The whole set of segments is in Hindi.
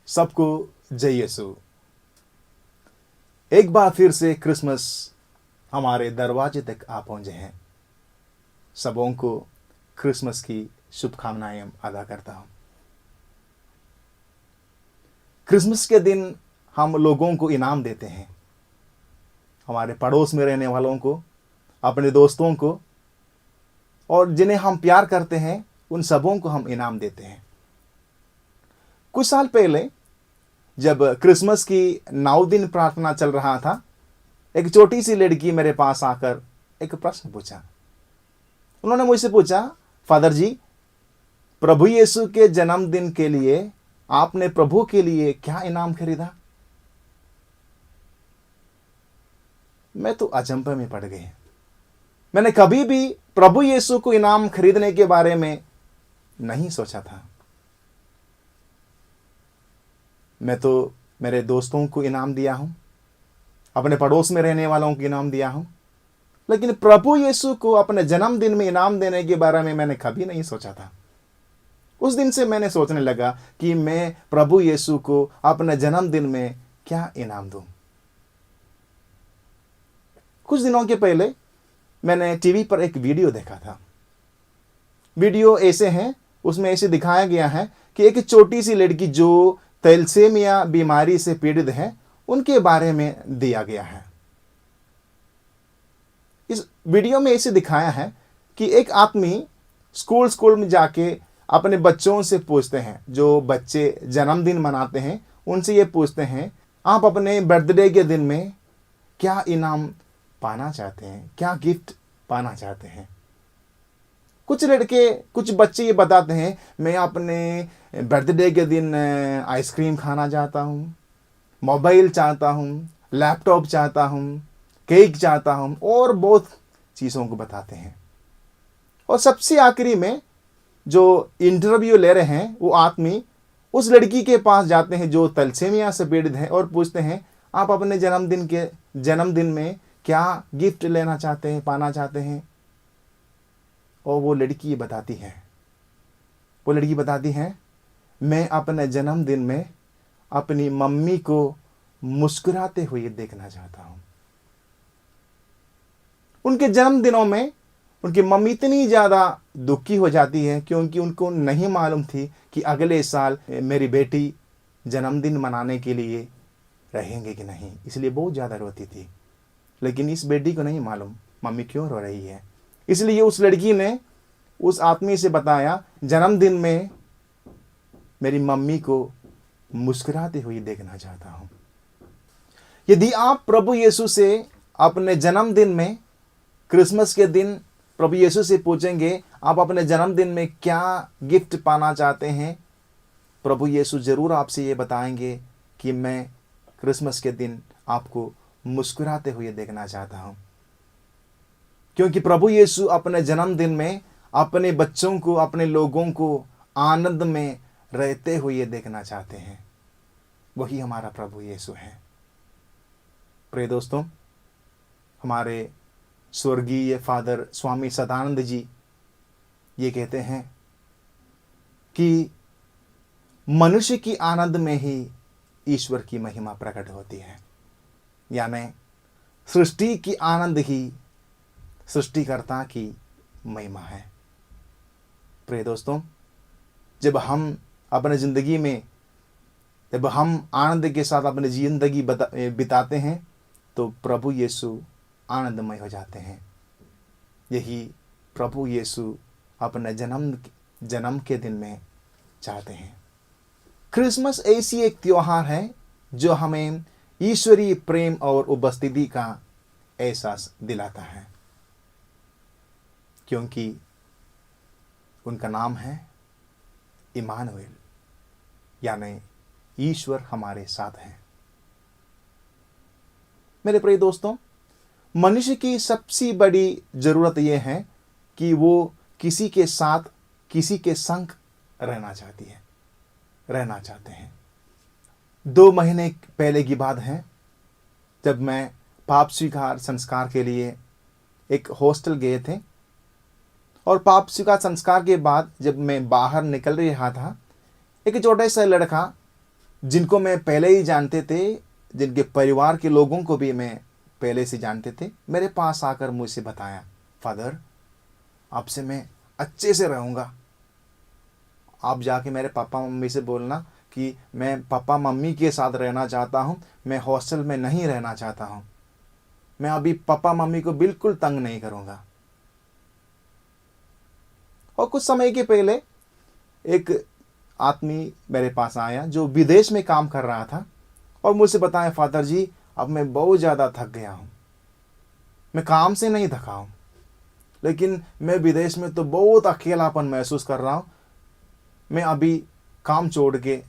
सबको जय यीशु। एक बार फिर से क्रिसमस हमारे दरवाजे तक आ पहुंचे हैं। सबों को क्रिसमस की शुभकामनाएं अदा करता हूं। क्रिसमस के दिन हम लोगों को इनाम देते हैं, हमारे पड़ोस में रहने वालों को, अपने दोस्तों को, और जिन्हें हम प्यार करते हैं उन सबों को हम इनाम देते हैं। कुछ साल पहले जब क्रिसमस की 9 दिन प्रार्थना चल रहा था, एक छोटी सी लड़की मेरे पास आकर एक प्रश्न पूछा। उन्होंने मुझसे पूछा, फादर जी, प्रभु यीशु के जन्मदिन के लिए आपने प्रभु के लिए क्या इनाम खरीदा? मैं तो अचंभे में पड़ गई। मैंने कभी भी प्रभु यीशु को इनाम खरीदने के बारे में नहीं सोचा था। मैं तो मेरे दोस्तों को इनाम दिया हूं, अपने पड़ोस में रहने वालों को इनाम दिया हूं, लेकिन प्रभु यीशु को अपने जन्मदिन में इनाम देने के बारे में मैंने कभी नहीं सोचा था। उस दिन से मैंने सोचने लगा कि मैं प्रभु यीशु को अपने जन्मदिन में क्या इनाम दूं। कुछ दिनों के पहले मैंने टीवी पर एक वीडियो देखा था। वीडियो ऐसे हैं, उसमें ऐसे दिखाया गया है कि एक छोटी सी लड़की जो थैलेसीमिया बीमारी से पीड़ित है, उनके बारे में दिया गया है। इस वीडियो में ऐसे दिखाया है कि एक आदमी स्कूल में जाके अपने बच्चों से पूछते हैं, जो बच्चे जन्मदिन मनाते हैं उनसे ये पूछते हैं, आप अपने बर्थडे के दिन में क्या इनाम पाना चाहते हैं, क्या गिफ्ट पाना चाहते हैं? कुछ बच्चे ये बताते हैं, मैं अपने बर्थडे के दिन आइसक्रीम खाना चाहता हूँ, मोबाइल चाहता हूँ, लैपटॉप चाहता हूँ, केक चाहता हूँ, और बहुत चीज़ों को बताते हैं। और सबसे आखिरी में जो इंटरव्यू ले रहे हैं वो आदमी उस लड़की के पास जाते हैं जो थैलेसीमिया से पीड़ित है और पूछते हैं, आप अपने जन्मदिन में क्या गिफ्ट लेना चाहते हैं, पाना चाहते हैं? और वो लड़की बताती है, मैं अपने जन्मदिन में अपनी मम्मी को मुस्कुराते हुए देखना चाहता हूं। उनके जन्मदिनों में उनकी मम्मी इतनी ज़्यादा दुखी हो जाती है क्योंकि उनको नहीं मालूम थी कि अगले साल मेरी बेटी जन्मदिन मनाने के लिए रहेंगे कि नहीं, इसलिए बहुत ज़्यादा रोती थी। लेकिन इस बेटी को नहीं मालूम मम्मी क्यों रो रही है, इसलिए उस लड़की ने उस आदमी से बताया, जन्मदिन में मेरी मम्मी को मुस्कुराते हुए देखना चाहता हूं। यदि आप प्रभु यीशु से अपने जन्मदिन में, क्रिसमस के दिन प्रभु यीशु से पूछेंगे आप अपने जन्मदिन में क्या गिफ्ट पाना चाहते हैं, प्रभु यीशु जरूर आपसे ये बताएंगे कि मैं क्रिसमस के दिन आपको मुस्कुराते हुए देखना चाहता हूं। क्योंकि प्रभु यीशु अपने जन्मदिन में अपने बच्चों को, अपने लोगों को आनंद में रहते हुए देखना चाहते हैं। वही हमारा प्रभु यीशु है। प्रिय दोस्तों, हमारे स्वर्गीय फादर स्वामी सदानंद जी ये कहते हैं कि मनुष्य की आनंद में ही ईश्वर की महिमा प्रकट होती है, यानी सृष्टि की आनंद ही सृष्टिकर्ता की महिमा है। प्रिय दोस्तों, जब हम अपने ज़िंदगी में, जब हम आनंद के साथ अपनी ज़िंदगी बिताते हैं तो प्रभु यीशु आनंदमय हो जाते हैं। यही प्रभु यीशु अपने जन्म के दिन में चाहते हैं। क्रिसमस ऐसी एक त्योहार है जो हमें ईश्वरीय प्रेम और उपस्थिति का एहसास दिलाता है, क्योंकि उनका नाम है इमानुएल, यानी ईश्वर हमारे साथ है। मेरे प्रिय दोस्तों, मनुष्य की सबसे बड़ी ज़रूरत यह है कि वो किसी के साथ, किसी के संग रहना चाहते हैं। 2 महीने पहले की बात है, जब मैं पाप स्वीकार संस्कार के लिए एक हॉस्टल गए थे, और पाप स्वीकार संस्कार के बाद जब मैं बाहर निकल रहा था, एक छोटा सा लड़का जिनको मैं पहले ही जानते थे, जिनके परिवार के लोगों को भी मैं पहले से जानते थे, मेरे पास आकर मुझसे बताया, फादर आपसे मैं अच्छे से रहूँगा, आप जाके मेरे पापा मम्मी से बोलना कि मैं पापा मम्मी के साथ रहना चाहता हूँ, मैं हॉस्टल में नहीं रहना चाहता हूँ, मैं अभी पापा मम्मी को बिल्कुल तंग नहीं करूँगा। और कुछ समय के पहले एक आदमी मेरे पास आया जो विदेश में काम कर रहा था और मुझसे बताया, फादर जी अब मैं बहुत ज़्यादा थक गया हूँ, मैं काम से नहीं थका हूँ, लेकिन मैं विदेश में तो बहुत अकेलापन महसूस कर रहा हूँ, मैं अभी काम छोड़ के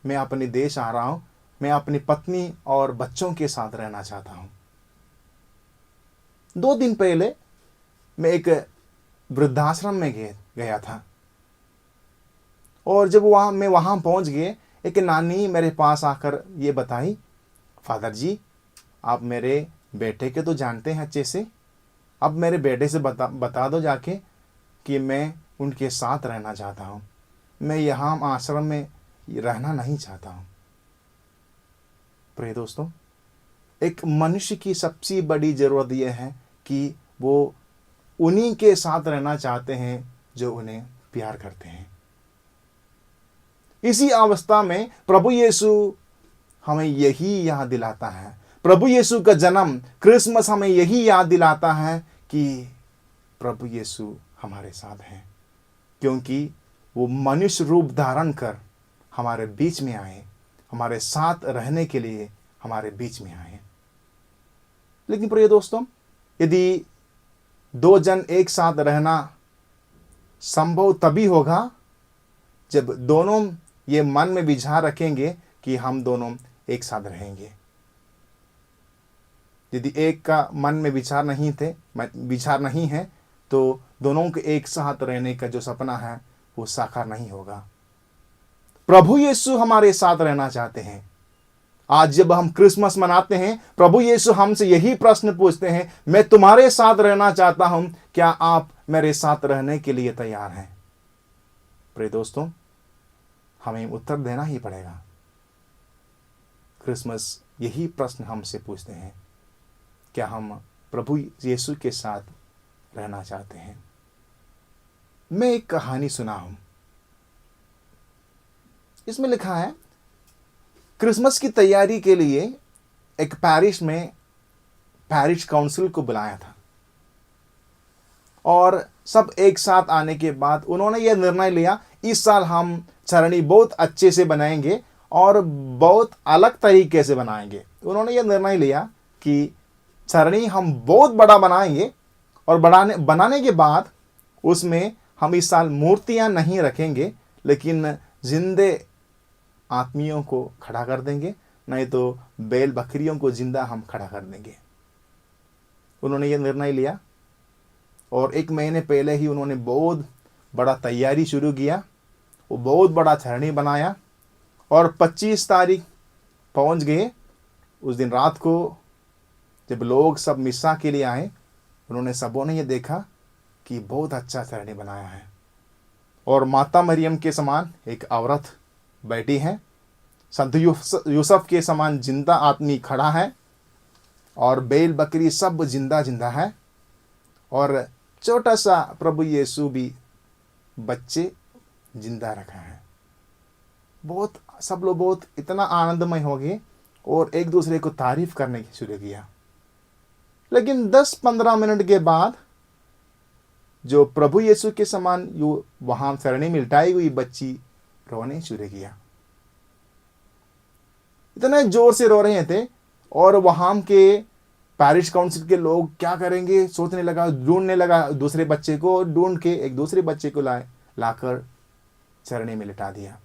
मैं अपने देश आ रहा हूँ, मैं अपनी पत्नी और बच्चों के साथ रहना चाहता हूँ। 2 दिन पहले मैं एक वृद्धाश्रम में गया था और जब मैं वहाँ पहुँच गए, एक नानी मेरे पास आकर ये बताई, फादर जी आप मेरे बेटे के तो जानते हैं अच्छे से, अब मेरे बेटे से बता दो जाके कि मैं उनके साथ रहना चाहता हूँ, मैं यहाँ आश्रम में रहना नहीं चाहता हूँ। प्रिय दोस्तों, एक मनुष्य की सबसे बड़ी ज़रूरत यह है कि वो उन्हीं के साथ रहना चाहते हैं जो उन्हें प्यार करते हैं। इसी अवस्था में प्रभु यीशु हमें यही याद दिलाता है, प्रभु यीशु का जन्म क्रिसमस हमें यही याद दिलाता है कि प्रभु यीशु हमारे साथ हैं, क्योंकि वो मनुष्य रूप धारण कर हमारे बीच में आए, हमारे साथ रहने के लिए हमारे बीच में आए। लेकिन प्रिय दोस्तों, यदि 2 जन एक साथ रहना संभव तभी होगा जब दोनों ये मन में विचार रखेंगे कि हम दोनों एक साथ रहेंगे। यदि एक का मन में विचार नहीं है तो दोनों के एक साथ रहने का जो सपना है वो साकार नहीं होगा। प्रभु यीशु हमारे साथ रहना चाहते हैं। आज जब हम क्रिसमस मनाते हैं, प्रभु यीशु हमसे यही प्रश्न पूछते हैं, मैं तुम्हारे साथ रहना चाहता हूं, क्या आप मेरे साथ रहने के लिए तैयार हैं? प्रिय दोस्तों, हमें उत्तर देना ही पड़ेगा। क्रिसमस यही प्रश्न हमसे पूछते हैं, क्या हम प्रभु यीशु के साथ रहना चाहते हैं? मैं एक कहानी सुना हूं, इसमें लिखा है, क्रिसमस की तैयारी के लिए एक पैरिश काउंसिल को बुलाया था और सब एक साथ आने के बाद उन्होंने यह निर्णय लिया, इस साल हम चरणी बहुत अच्छे से बनाएंगे और बहुत अलग तरीके से बनाएंगे। उन्होंने यह निर्णय लिया कि चरणी हम बहुत बड़ा बनाएंगे और बनाने के बाद उसमें हम इस साल मूर्तियां नहीं रखेंगे, लेकिन जिंदे आदमियों को खड़ा कर देंगे, नहीं तो बैल बकरियों को जिंदा हम खड़ा कर देंगे। उन्होंने ये निर्णय लिया और 1 महीने पहले ही उन्होंने बहुत बड़ा तैयारी शुरू किया। वो बहुत बड़ा चरणी बनाया और 25 तारीख पहुंच गए। उस दिन रात को जब लोग सब मिस्सा के लिए आए, उन्होंने सबों ने ये देखा कि बहुत अच्छा चरणी बनाया है और माता मरियम के समान एक औरत बैठी है, संत यूसुफ के समान जिंदा आदमी खड़ा है और बैल बकरी सब जिंदा जिंदा है और छोटा सा प्रभु यीशु भी बच्चे जिंदा रखा है। सब लोग बहुत इतना आनंदमय हो गए और एक दूसरे को तारीफ करने की शुरू किया। लेकिन 10-15 मिनट के बाद जो प्रभु यीशु के समान वहां चरणी में लिटाई हुई बच्ची रोने शुरू किया। इतने जोर से रो रहे थे और वहां के पैरिश काउंसिल के लोग क्या करेंगे सोचने लगा, ढूंढने लगा, दूसरे बच्चे को ढूंढ के एक दूसरे बच्चे को लाकर चरणी में लिटा दिया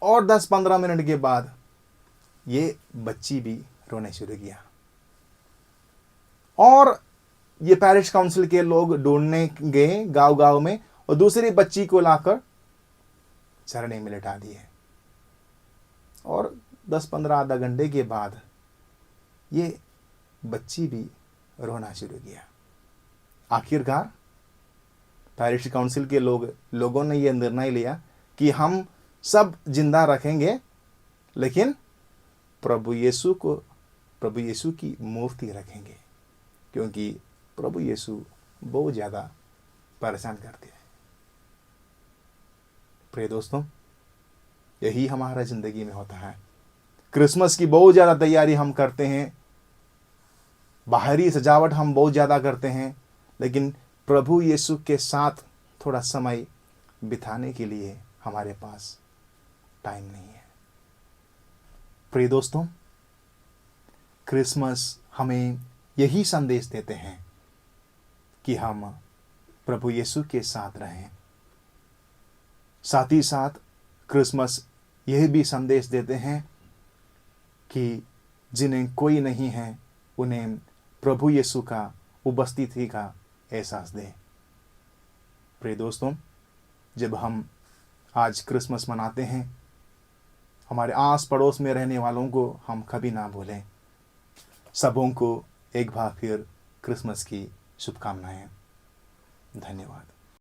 और 10-15 मिनट के बाद ये बच्ची भी रोने शुरू किया और ये पैरिश काउंसिल के लोग ढूंढने गए गांव में और दूसरी बच्ची को लाकर चरणी में लिटा दिए और 10-15 आधा घंटे के बाद ये बच्ची भी रोना शुरू किया। आखिरकार पैरिश काउंसिल के लोगों ने यह निर्णय लिया कि हम सब जिंदा रखेंगे लेकिन प्रभु यीशु की मूर्ति रखेंगे, क्योंकि प्रभु यीशु बहुत ज़्यादा परेशान करते हैं। प्रिय दोस्तों, यही हमारा ज़िंदगी में होता है। क्रिसमस की बहुत ज़्यादा तैयारी हम करते हैं, बाहरी सजावट हम बहुत ज़्यादा करते हैं, लेकिन प्रभु यीशु के साथ थोड़ा समय बिताने के लिए हमारे पास टाइम नहीं है। प्रिय दोस्तों, क्रिसमस हमें यही संदेश देते हैं कि हम प्रभु यीशु के साथ रहें। साथ ही साथ क्रिसमस यह भी संदेश देते हैं कि जिन्हें कोई नहीं है उन्हें प्रभु यीशु का उपस्थिति का एहसास दें। प्रिय दोस्तों, जब हम आज क्रिसमस मनाते हैं, हमारे आस पड़ोस में रहने वालों को हम कभी ना भूलें। सबों को एक बार फिर क्रिसमस की शुभकामनाएं। धन्यवाद।